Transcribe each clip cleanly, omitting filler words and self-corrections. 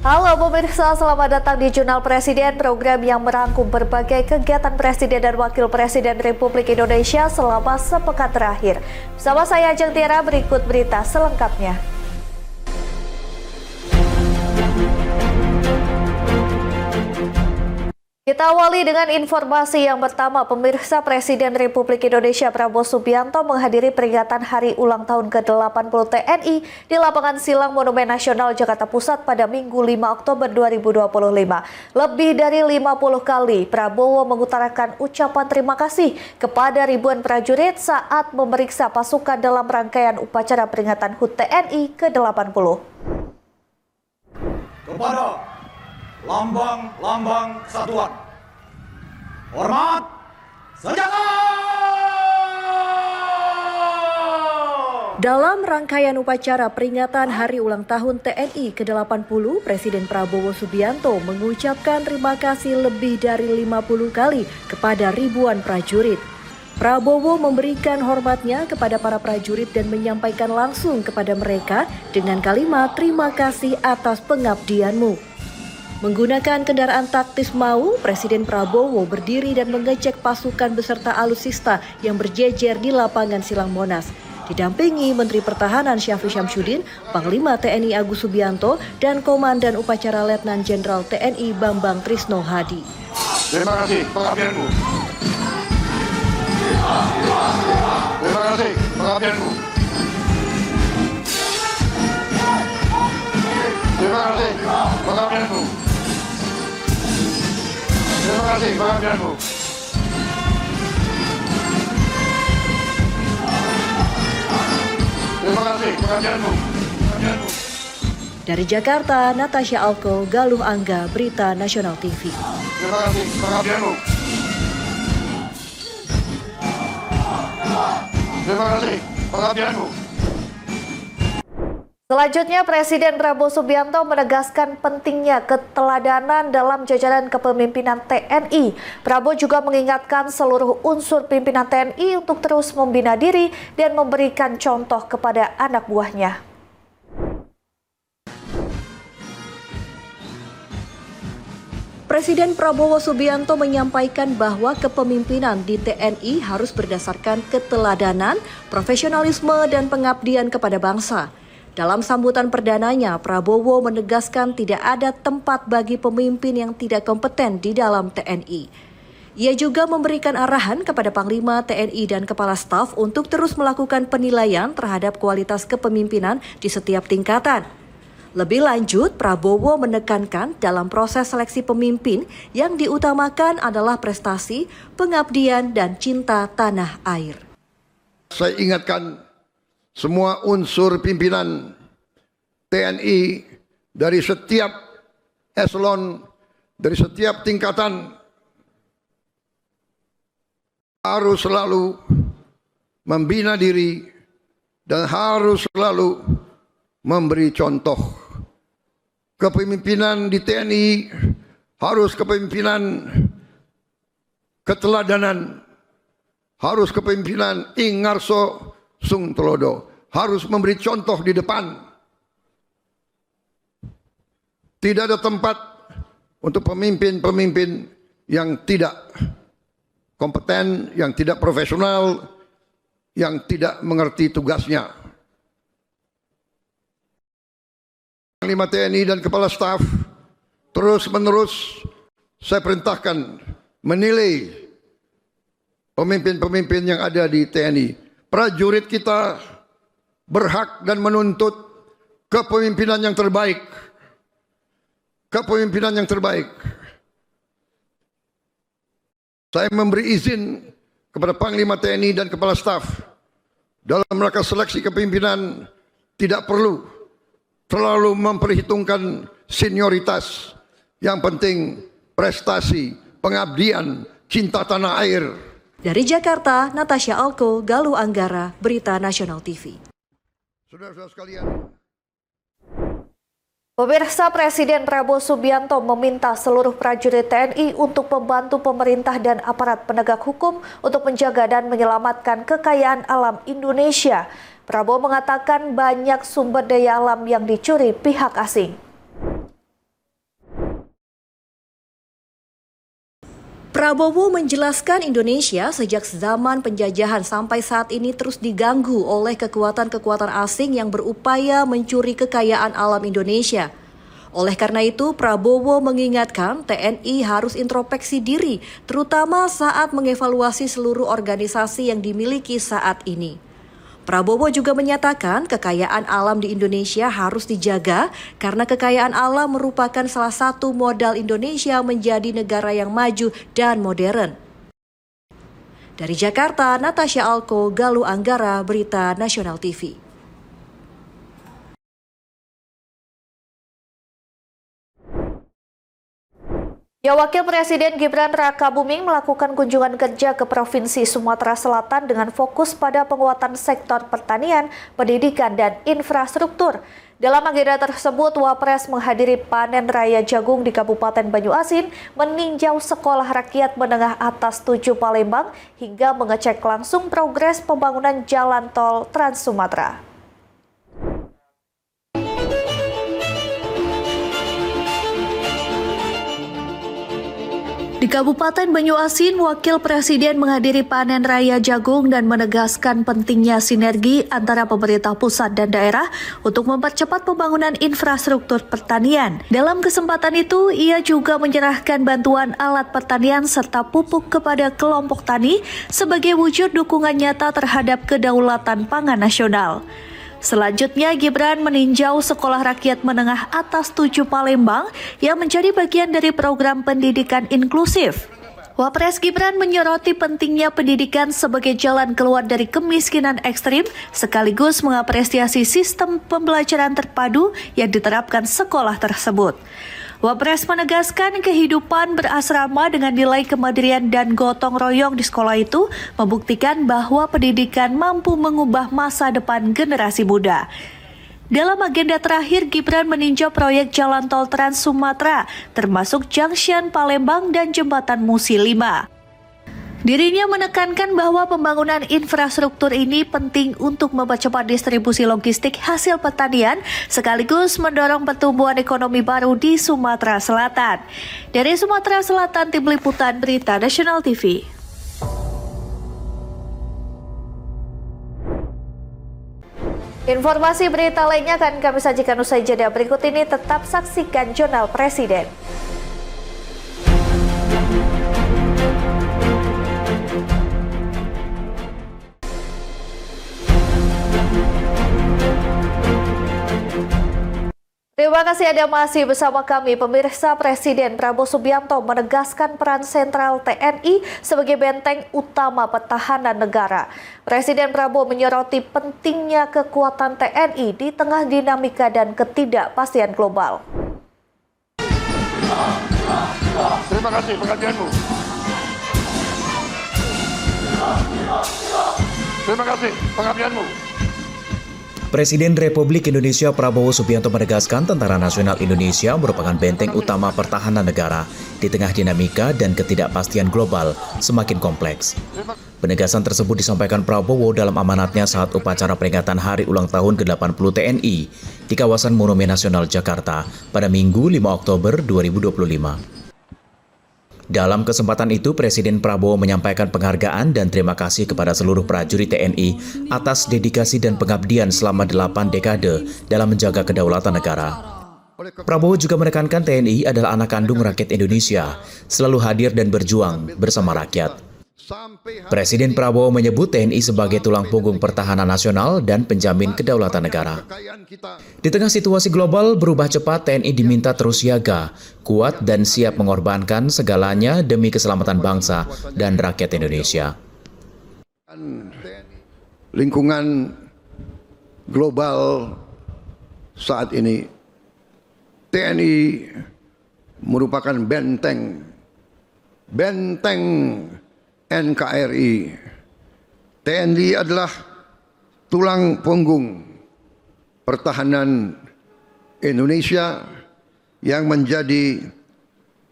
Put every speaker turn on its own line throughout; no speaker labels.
Halo pemirsa, selamat datang di Jurnal Presiden, program yang merangkum berbagai kegiatan Presiden dan Wakil Presiden Republik Indonesia selama sepekan terakhir. Bersama saya Ajeng Tiara, berikut berita selengkapnya. Kita awali dengan informasi yang pertama. Pemirsa, Presiden Republik Indonesia Prabowo Subianto menghadiri peringatan Hari Ulang Tahun ke-80 TNI di Lapangan Silang Monumen Nasional Jakarta Pusat pada Minggu 5 Oktober 2025. Lebih dari 50 kali Prabowo mengutarakan ucapan terima kasih kepada ribuan prajurit saat memeriksa pasukan dalam rangkaian upacara peringatan HUT TNI ke-80.
Kepada lambang-lambang kesatuan, hormat senjata!
Dalam rangkaian upacara peringatan Hari Ulang Tahun TNI ke-80, Presiden Prabowo Subianto mengucapkan terima kasih lebih dari 50 kali kepada ribuan prajurit. Prabowo memberikan hormatnya kepada para prajurit dan menyampaikan langsung kepada mereka dengan kalimat terima kasih atas pengabdianmu. Menggunakan kendaraan taktis Mau, Presiden Prabowo berdiri dan mengecek pasukan beserta alutsista yang berjejer di lapangan Silang Monas. Didampingi Menteri Pertahanan Syafri Syamsuddin, Panglima TNI Agus Subianto, dan Komandan Upacara Letnan Jenderal TNI Bambang Trisno Hadi.
Terima kasih pengabdianmu. Terima kasih pengabdianmu. Terima kasih pengabdianmu. Terima kasih pengabdianmu. Terima kasih pengabdianmu.
Dari Jakarta, Natasha Alko, Galuh Angga, Berita Nasional TV.
Terima kasih pengabdianmu. Terima kasih pengabdianmu.
Selanjutnya, Presiden Prabowo Subianto menegaskan pentingnya keteladanan dalam jajaran kepemimpinan TNI. Prabowo juga mengingatkan seluruh unsur pimpinan TNI untuk terus membina diri dan memberikan contoh kepada anak buahnya. Presiden Prabowo Subianto menyampaikan bahwa kepemimpinan di TNI harus berdasarkan keteladanan, profesionalisme, dan pengabdian kepada bangsa. Dalam sambutan perdananya, Prabowo menegaskan tidak ada tempat bagi pemimpin yang tidak kompeten di dalam TNI. Ia juga memberikan arahan kepada Panglima TNI dan Kepala Staf untuk terus melakukan penilaian terhadap kualitas kepemimpinan di setiap tingkatan. Lebih lanjut, Prabowo menekankan dalam proses seleksi pemimpin yang diutamakan adalah prestasi, pengabdian, dan cinta tanah air.
Saya ingatkan semua unsur pimpinan TNI dari setiap eselon, dari setiap tingkatan harus selalu membina diri dan harus selalu memberi contoh. Kepemimpinan di TNI harus kepemimpinan keteladanan, harus kepemimpinan ingarso sung telodo, harus memberi contoh di depan. Tidak ada tempat untuk pemimpin-pemimpin yang tidak kompeten, yang tidak profesional, yang tidak mengerti tugasnya. Panglima TNI dan Kepala Staf terus-menerus saya perintahkan menilai pemimpin-pemimpin yang ada di TNI. Prajurit kita berhak dan menuntut kepemimpinan yang terbaik. Kepemimpinan yang terbaik. Saya memberi izin kepada Panglima TNI dan Kepala Staf dalam rangka seleksi kepemimpinan tidak perlu terlalu memperhitungkan senioritas. Yang penting prestasi, pengabdian, cinta tanah air.
Dari Jakarta, Natasha Alko, Galuh Anggara, Berita Nasional TV.
Saudara-saudara sekalian,
Pemirsa, Presiden Prabowo Subianto meminta seluruh prajurit TNI untuk membantu pemerintah dan aparat penegak hukum untuk menjaga dan menyelamatkan kekayaan alam Indonesia. Prabowo mengatakan banyak sumber daya alam yang dicuri pihak asing. Prabowo menjelaskan Indonesia sejak zaman penjajahan sampai saat ini terus diganggu oleh kekuatan-kekuatan asing yang berupaya mencuri kekayaan alam Indonesia. Oleh karena itu, Prabowo mengingatkan TNI harus introspeksi diri, terutama saat mengevaluasi seluruh organisasi yang dimiliki saat ini. Prabowo juga menyatakan kekayaan alam di Indonesia harus dijaga karena kekayaan alam merupakan salah satu modal Indonesia menjadi negara yang maju dan modern. Dari Jakarta, Natasha Alko, Galuh Anggara, Berita Nasional TV.
Wakil Presiden Gibran Rakabuming melakukan kunjungan kerja ke Provinsi Sumatera Selatan dengan fokus pada penguatan sektor pertanian, pendidikan, dan infrastruktur. Dalam agenda tersebut, Wapres menghadiri panen raya jagung di Kabupaten Banyuasin, meninjau sekolah rakyat menengah atas 7 Palembang, hingga mengecek langsung progres pembangunan jalan tol Trans Sumatera.
Di Kabupaten Banyuasin, Wakil Presiden menghadiri panen raya jagung dan menegaskan pentingnya sinergi antara pemerintah pusat dan daerah untuk mempercepat pembangunan infrastruktur pertanian. Dalam kesempatan itu, ia juga menyerahkan bantuan alat pertanian serta pupuk kepada kelompok tani sebagai wujud dukungan nyata terhadap kedaulatan pangan nasional. Selanjutnya, Gibran meninjau sekolah rakyat menengah atas 7 Palembang yang menjadi bagian dari program pendidikan inklusif. Wapres Gibran menyoroti pentingnya pendidikan sebagai jalan keluar dari kemiskinan ekstrim, sekaligus mengapresiasi sistem pembelajaran terpadu yang diterapkan sekolah tersebut. Wapres menegaskan kehidupan berasrama dengan nilai kemandirian dan gotong royong di sekolah itu membuktikan bahwa pendidikan mampu mengubah masa depan generasi muda. Dalam agenda terakhir, Gibran meninjau proyek jalan tol Trans Sumatera, termasuk Junction Palembang dan Jembatan Musi 5. Dirinya menekankan bahwa pembangunan infrastruktur ini penting untuk mempercepat distribusi logistik hasil pertanian sekaligus mendorong pertumbuhan ekonomi baru di Sumatera Selatan. Dari Sumatera Selatan, Tim Liputan Berita Nasional TV.
Informasi berita lainnya akan kami sajikan usai jeda berikut ini. Tetap saksikan Jurnal Presiden. Terima kasih Anda masih bersama kami. Pemirsa, Presiden Prabowo Subianto menegaskan peran sentral TNI sebagai benteng utama pertahanan negara. Presiden Prabowo menyoroti pentingnya kekuatan TNI di tengah dinamika dan ketidakpastian global.
Terima kasih perhatianmu. Terima kasih pengabdianmu.
Presiden Republik Indonesia Prabowo Subianto menegaskan Tentara Nasional Indonesia merupakan benteng utama pertahanan negara di tengah dinamika dan ketidakpastian global semakin kompleks. Penegasan tersebut disampaikan Prabowo dalam amanatnya saat upacara peringatan Hari Ulang Tahun ke-80 TNI di kawasan Monumen Nasional Jakarta pada Minggu 5 Oktober 2025. Dalam kesempatan itu, Presiden Prabowo menyampaikan penghargaan dan terima kasih kepada seluruh prajurit TNI atas dedikasi dan pengabdian selama 8 dekade dalam menjaga kedaulatan negara. Prabowo juga menekankan TNI adalah anak kandung rakyat Indonesia, selalu hadir dan berjuang bersama rakyat. Presiden Prabowo menyebut TNI sebagai tulang punggung pertahanan nasional dan penjamin kedaulatan negara. Di tengah situasi global berubah cepat, TNI diminta terus siaga, kuat dan siap mengorbankan segalanya demi keselamatan bangsa dan rakyat Indonesia.
Lingkungan global saat ini, TNI merupakan benteng NKRI. TNI adalah tulang punggung pertahanan Indonesia yang menjadi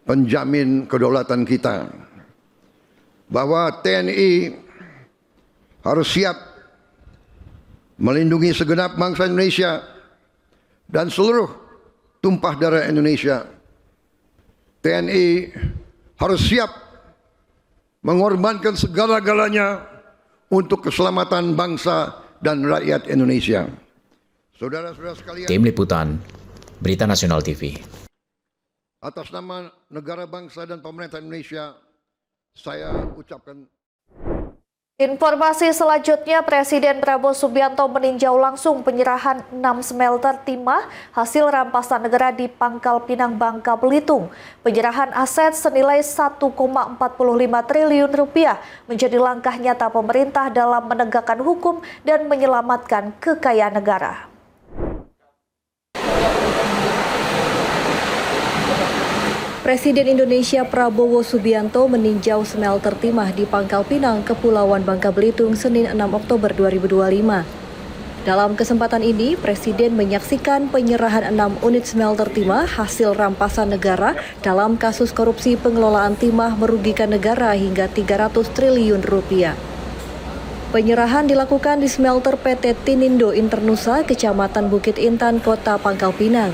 penjamin kedaulatan kita. Bahwa TNI harus siap melindungi segenap bangsa Indonesia dan seluruh tumpah darah Indonesia. TNI harus siap mengorbankan segala-galanya untuk keselamatan bangsa dan rakyat Indonesia. Saudara-saudara sekalian,
Tim Liputan, Berita Nasional TV.
atas nama negara, bangsa, dan pemerintah Indonesia, saya ucapkan.
Informasi selanjutnya, Presiden Prabowo Subianto meninjau langsung penyerahan 6 smelter timah hasil rampasan negara di Pangkal Pinang, Bangka Belitung. Penyerahan aset senilai 1,45 triliun rupiah menjadi langkah nyata pemerintah dalam menegakkan hukum dan menyelamatkan kekayaan negara.
Presiden Indonesia Prabowo Subianto meninjau smelter timah di Pangkal Pinang, Kepulauan Bangka Belitung, Senin 6 Oktober 2025. Dalam kesempatan ini, Presiden menyaksikan penyerahan 6 unit smelter timah hasil rampasan negara dalam kasus korupsi pengelolaan timah merugikan negara hingga 300 triliun rupiah. Penyerahan dilakukan di smelter PT Tinindo Internusa, Kecamatan Bukit Intan, Kota Pangkal Pinang.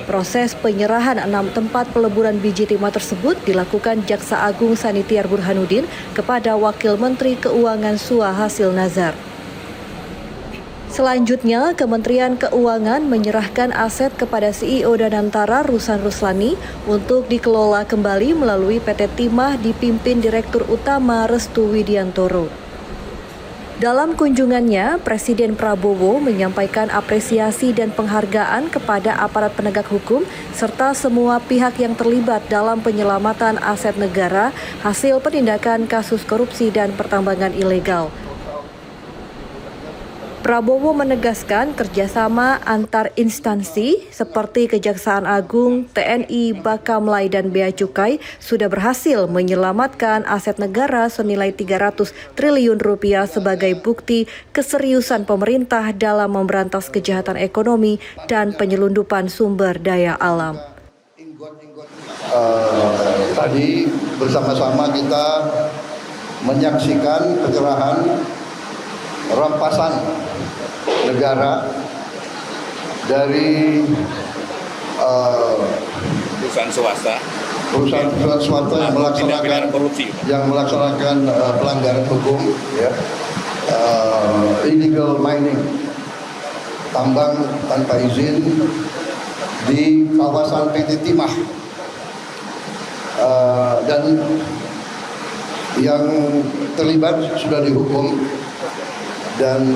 Proses penyerahan 6 tempat peleburan biji timah tersebut dilakukan Jaksa Agung Sanitiar Burhanuddin kepada Wakil Menteri Keuangan Sua Hasil Nazar. Selanjutnya, Kementerian Keuangan menyerahkan aset kepada CEO Danantara Rusan Ruslani untuk dikelola kembali melalui PT Timah dipimpin Direktur Utama Restu Widiantoro. Dalam kunjungannya, Presiden Prabowo menyampaikan apresiasi dan penghargaan kepada aparat penegak hukum serta semua pihak yang terlibat dalam penyelamatan aset negara hasil penindakan kasus korupsi dan pertambangan ilegal. Prabowo menegaskan kerjasama antar instansi seperti Kejaksaan Agung, TNI, Bakamlai, dan Bea Cukai sudah berhasil menyelamatkan aset negara senilai 300 triliun rupiah sebagai bukti keseriusan pemerintah dalam memberantas kejahatan ekonomi dan penyelundupan sumber daya alam.
Tadi bersama-sama kita menyaksikan penyerahan rampasan negara dari
perusahaan swasta
yang melaksanakan pelanggaran hukum, ya, illegal mining, tambang tanpa izin di kawasan PT Timah, dan yang terlibat sudah dihukum. Dan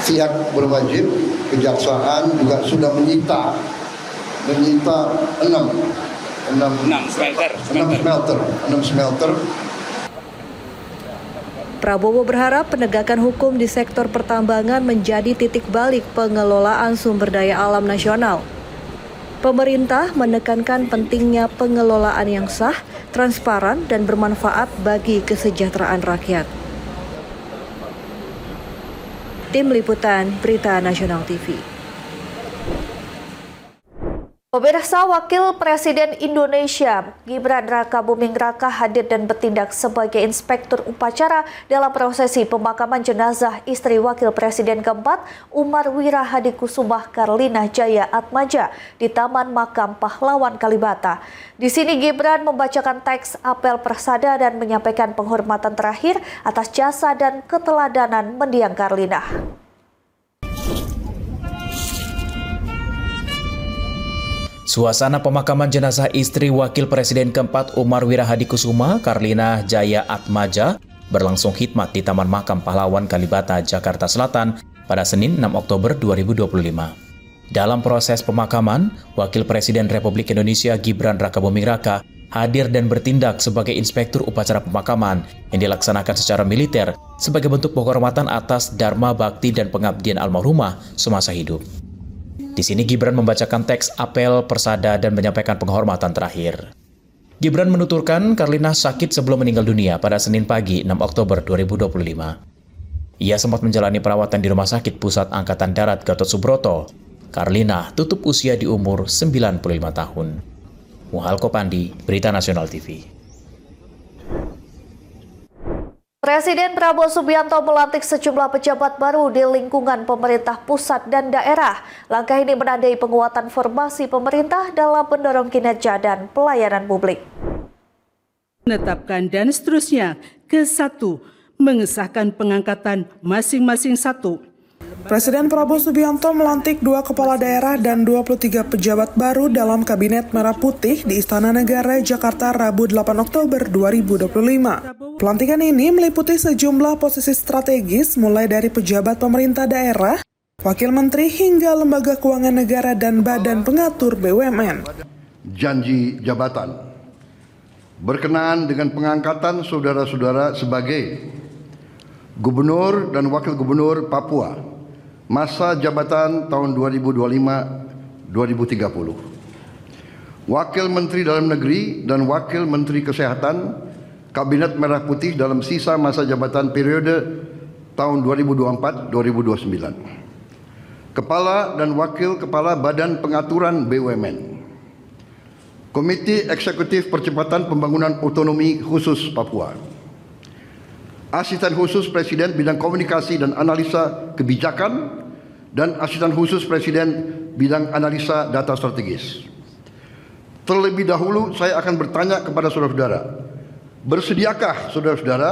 pihak berwajib, kejaksaan juga sudah menyita 6 smelter.
Prabowo berharap penegakan hukum di sektor pertambangan menjadi titik balik pengelolaan sumber daya alam nasional. Pemerintah menekankan pentingnya pengelolaan yang sah, transparan, dan bermanfaat bagi kesejahteraan rakyat. Tim Liputan, Berita Nasional TV.
Pemirsa, Wakil Presiden Indonesia Gibran Rakabuming Raka hadir dan bertindak sebagai inspektur upacara dalam prosesi pemakaman jenazah istri Wakil Presiden keempat Umar Wira Hadikusumah Karlina Jaya Atmaja di Taman Makam Pahlawan Kalibata. Di sini Gibran membacakan teks apel persada dan menyampaikan penghormatan terakhir atas jasa dan keteladanan mendiang Karlina.
Suasana pemakaman jenazah istri Wakil Presiden keempat Umar Wira Hadikusumah Karlina Jaya Atmaja berlangsung khidmat di Taman Makam Pahlawan Kalibata, Jakarta Selatan pada Senin 6 Oktober 2025. Dalam proses pemakaman, Wakil Presiden Republik Indonesia Gibran Rakabuming Raka hadir dan bertindak sebagai inspektur upacara pemakaman yang dilaksanakan secara militer sebagai bentuk penghormatan atas dharma bakti dan pengabdian almarhumah semasa hidup. Di sini Gibran membacakan teks apel persada dan menyampaikan penghormatan terakhir. Gibran menuturkan Karlina sakit sebelum meninggal dunia pada Senin pagi 6 Oktober 2025. Ia sempat menjalani perawatan di Rumah Sakit Pusat Angkatan Darat Gatot Subroto. Karlina tutup usia di umur 95 tahun. Muhalko Pandi, Berita Nasional TV.
Presiden Prabowo Subianto melantik sejumlah pejabat baru di lingkungan pemerintah pusat dan daerah. Langkah ini menandai penguatan formasi pemerintah dalam mendorong kinerja dan pelayanan publik.
menetapkan dan seterusnya. Ke-1, mengesahkan pengangkatan masing-masing 1.
Presiden Prabowo Subianto melantik 2 kepala daerah dan 23 pejabat baru dalam Kabinet Merah Putih di Istana Negara, Jakarta, Rabu 8 Oktober 2025. Pelantikan ini meliputi sejumlah posisi strategis mulai dari pejabat pemerintah daerah, wakil menteri hingga lembaga keuangan negara dan badan pengatur BUMN.
Janji jabatan berkenaan dengan pengangkatan saudara-saudara sebagai Gubernur dan Wakil Gubernur Papua masa jabatan tahun 2025-2030. Wakil Menteri Dalam Negeri dan Wakil Menteri Kesehatan Kabinet Merah Putih dalam sisa masa jabatan periode tahun 2024-2029. Kepala dan Wakil Kepala Badan Pengaturan BUMN. Komite Eksekutif Percepatan Pembangunan Otonomi Khusus Papua. Asisten Khusus Presiden Bidang Komunikasi dan Analisa Kebijakan dan Asisten Khusus Presiden Bidang Analisa Data Strategis. Terlebih dahulu saya akan bertanya kepada saudara-saudara, bersediakah saudara-saudara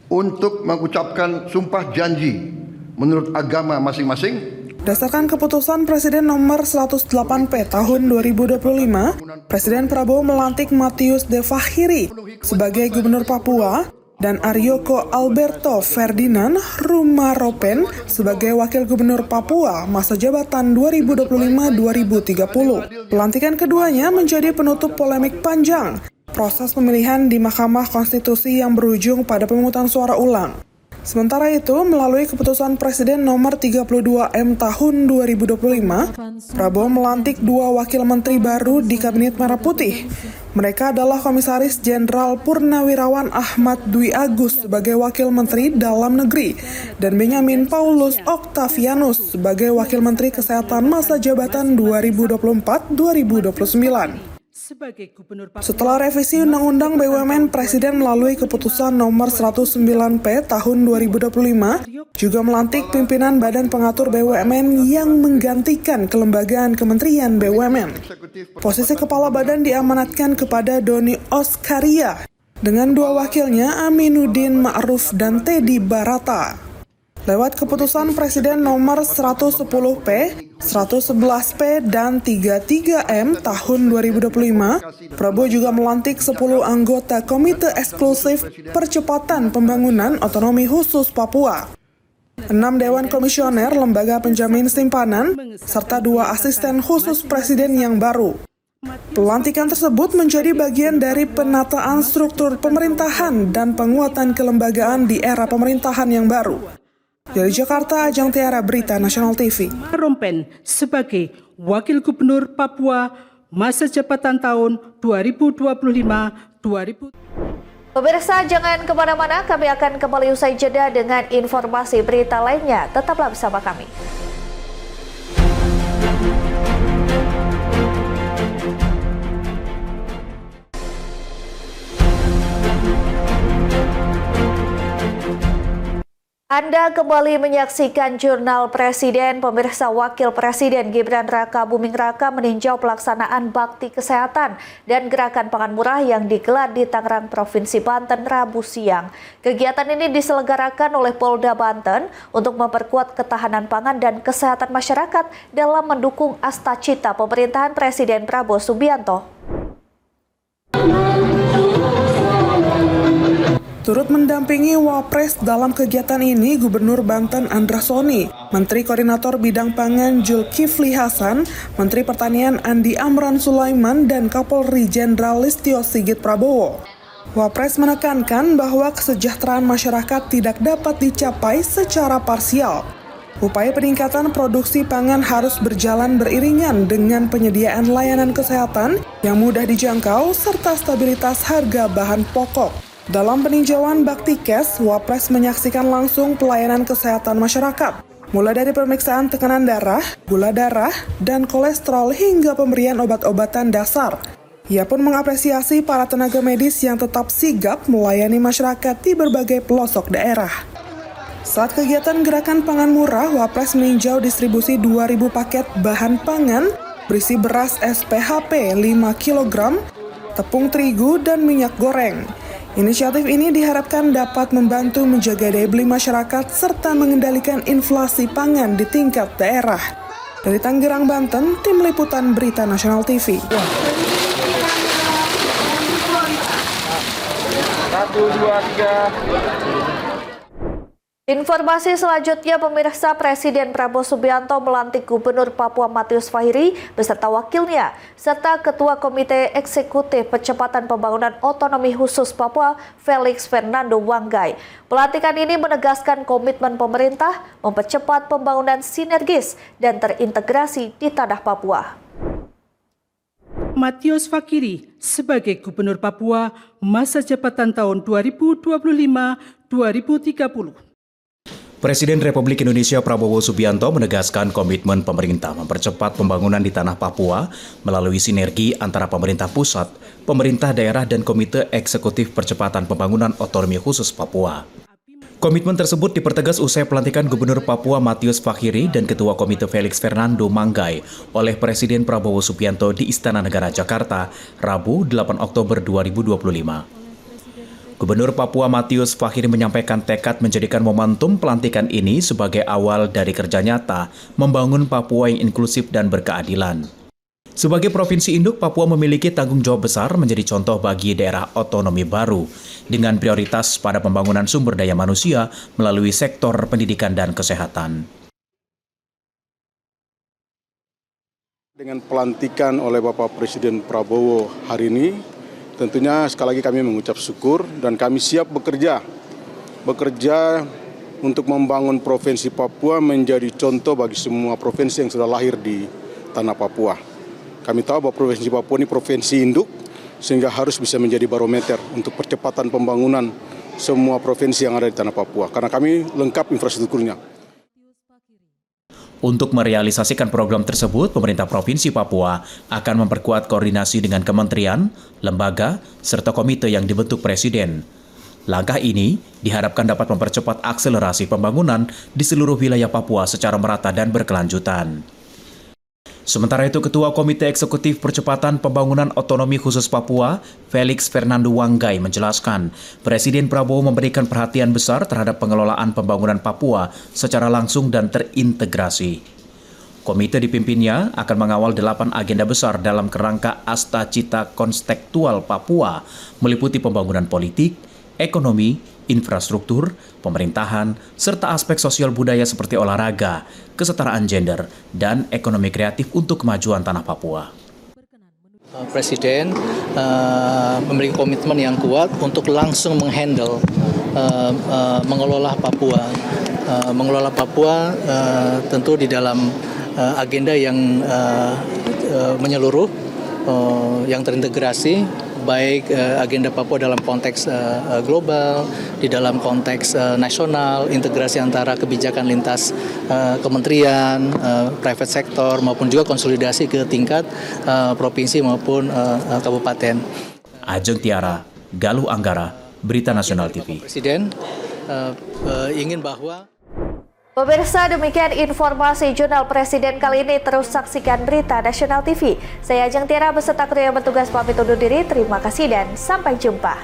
untuk mengucapkan sumpah janji menurut agama masing-masing?
Berdasarkan keputusan Presiden nomor 108P tahun 2025, Presiden Prabowo melantik Matius De Fahiri sebagai Gubernur Papua dan Aryoko Alberto Ferdinand Rumaropen sebagai Wakil Gubernur Papua masa jabatan 2025-2030. Pelantikan keduanya menjadi penutup polemik panjang proses pemilihan di Mahkamah Konstitusi yang berujung pada pemungutan suara ulang. Sementara itu, melalui keputusan Presiden nomor 32M tahun 2025, Prabowo melantik 2 wakil menteri baru di Kabinet Merah Putih. Mereka adalah Komisaris Jenderal Purnawirawan Ahmad Dwi Agus sebagai Wakil Menteri Dalam Negeri dan Benyamin Paulus Octavianus sebagai Wakil Menteri Kesehatan masa jabatan 2024-2029. Setelah revisi Undang-Undang BUMN, Presiden melalui keputusan nomor 109P tahun 2025 juga melantik pimpinan Badan Pengatur BUMN yang menggantikan kelembagaan Kementerian BUMN. Posisi kepala badan diamanatkan kepada Doni Oskaria dengan 2 wakilnya Aminuddin Ma'ruf dan Teddy Barata. Lewat keputusan Presiden nomor 110P, 111P, dan 33M tahun 2025, Prabowo juga melantik 10 anggota Komite Eksklusif Percepatan Pembangunan Otonomi Khusus Papua, 6 Dewan Komisioner Lembaga Penjamin Simpanan, serta 2 asisten khusus Presiden yang baru. Pelantikan tersebut menjadi bagian dari penataan struktur pemerintahan dan penguatan kelembagaan di era pemerintahan yang baru. Dari Jakarta, Ajeng Tiara, Berita Nasional TV.
Rompen sebagai Wakil Gubernur Papua masa jabatan tahun 2025-2030.
Pemirsa, jangan kemana-mana, kami akan kembali usai jeda dengan informasi berita lainnya. Tetaplah bersama kami. Anda kembali menyaksikan Jurnal Presiden. Pemirsa, Wakil Presiden Gibran Rakabuming Raka meninjau pelaksanaan bakti kesehatan dan gerakan pangan murah yang digelar di Tangerang, Provinsi Banten, Rabu siang. Kegiatan ini diselenggarakan oleh Polda Banten untuk memperkuat ketahanan pangan dan kesehatan masyarakat dalam mendukung Astacita pemerintahan Presiden Prabowo Subianto.
Turut mendampingi Wapres dalam kegiatan ini Gubernur Banten Andra Soni, Menteri Koordinator Bidang Pangan Zulkifli Hasan, Menteri Pertanian Andi Amran Sulaiman, dan Kapolri Jenderal Listio Sigit Prabowo. Wapres menekankan bahwa kesejahteraan masyarakat tidak dapat dicapai secara parsial. Upaya peningkatan produksi pangan harus berjalan beriringan dengan penyediaan layanan kesehatan yang mudah dijangkau serta stabilitas harga bahan pokok. Dalam peninjauan Baktikes, Wapres menyaksikan langsung pelayanan kesehatan masyarakat, mulai dari pemeriksaan tekanan darah, gula darah, dan kolesterol hingga pemberian obat-obatan dasar. Ia pun mengapresiasi para tenaga medis yang tetap sigap melayani masyarakat di berbagai pelosok daerah. Saat kegiatan gerakan pangan murah, Wapres meninjau distribusi 2.000 paket bahan pangan berisi beras SPHP 5 kg, tepung terigu, dan minyak goreng. Inisiatif ini diharapkan dapat membantu menjaga daya beli masyarakat serta mengendalikan inflasi pangan di tingkat daerah. Dari Tangerang, Banten, Tim Liputan Berita Nasional TV.
Informasi selanjutnya, pemirsa, Presiden Prabowo Subianto melantik Gubernur Papua Matius Fahiri beserta wakilnya, serta Ketua Komite Eksekutif Percepatan Pembangunan Otonomi Khusus Papua, Felix Fernando Wanggai. Pelantikan ini menegaskan komitmen pemerintah mempercepat pembangunan sinergis dan terintegrasi di tanah Papua.
Matius Fahiri sebagai Gubernur Papua masa jabatan tahun 2025-2030.
Presiden Republik Indonesia Prabowo Subianto menegaskan komitmen pemerintah mempercepat pembangunan di tanah Papua melalui sinergi antara pemerintah pusat, pemerintah daerah, dan Komite Eksekutif Percepatan Pembangunan Otonomi Khusus Papua. Komitmen tersebut dipertegas usai pelantikan Gubernur Papua Matius Fahiri dan Ketua Komite Felix Fernando Wanggai oleh Presiden Prabowo Subianto di Istana Negara Jakarta, Rabu 8 Oktober 2025. Gubernur Papua Matius Fahiri menyampaikan tekad menjadikan momentum pelantikan ini sebagai awal dari kerja nyata membangun Papua yang inklusif dan berkeadilan. Sebagai provinsi induk, Papua memiliki tanggung jawab besar menjadi contoh bagi daerah otonomi baru dengan prioritas pada pembangunan sumber daya manusia melalui sektor pendidikan dan kesehatan.
Dengan pelantikan oleh Bapak Presiden Prabowo hari ini, tentunya sekali lagi kami mengucap syukur dan kami siap bekerja untuk membangun Provinsi Papua menjadi contoh bagi semua provinsi yang sudah lahir di tanah Papua. Kami tahu bahwa Provinsi Papua ini provinsi induk, sehingga harus bisa menjadi barometer untuk percepatan pembangunan semua provinsi yang ada di tanah Papua, karena kami lengkap infrastrukturnya.
Untuk merealisasikan program tersebut, pemerintah Provinsi Papua akan memperkuat koordinasi dengan kementerian, lembaga, serta komite yang dibentuk Presiden. Langkah ini diharapkan dapat mempercepat akselerasi pembangunan di seluruh wilayah Papua secara merata dan berkelanjutan. Sementara itu, Ketua Komite Eksekutif Percepatan Pembangunan Otonomi Khusus Papua, Felix Fernando Wanggai, menjelaskan Presiden Prabowo memberikan perhatian besar terhadap pengelolaan pembangunan Papua secara langsung dan terintegrasi. Komite dipimpinnya akan mengawal 8 agenda besar dalam kerangka Asta Cita Konstektual Papua, meliputi pembangunan politik, ekonomi, infrastruktur, pemerintahan, serta aspek sosial budaya seperti olahraga, kesetaraan gender, dan ekonomi kreatif untuk kemajuan tanah Papua.
Presiden memiliki komitmen yang kuat untuk langsung menghandle, mengelola Papua. Mengelola Papua tentu di dalam agenda yang menyeluruh, yang terintegrasi, baik agenda Papua dalam konteks global, di dalam konteks nasional, integrasi antara kebijakan lintas kementerian, private sector, maupun juga konsolidasi ke tingkat provinsi maupun kabupaten.
Ajeng Tiara, Galuh Anggara, Berita Nasional TV.
Presiden ingin bahwa
Pemirsa, demikian informasi Jurnal Presiden kali ini. Terus saksikan Berita Nasional TV. Saya Ajeng Tiara beserta kru yang bertugas pamit undur diri. Terima kasih dan sampai jumpa.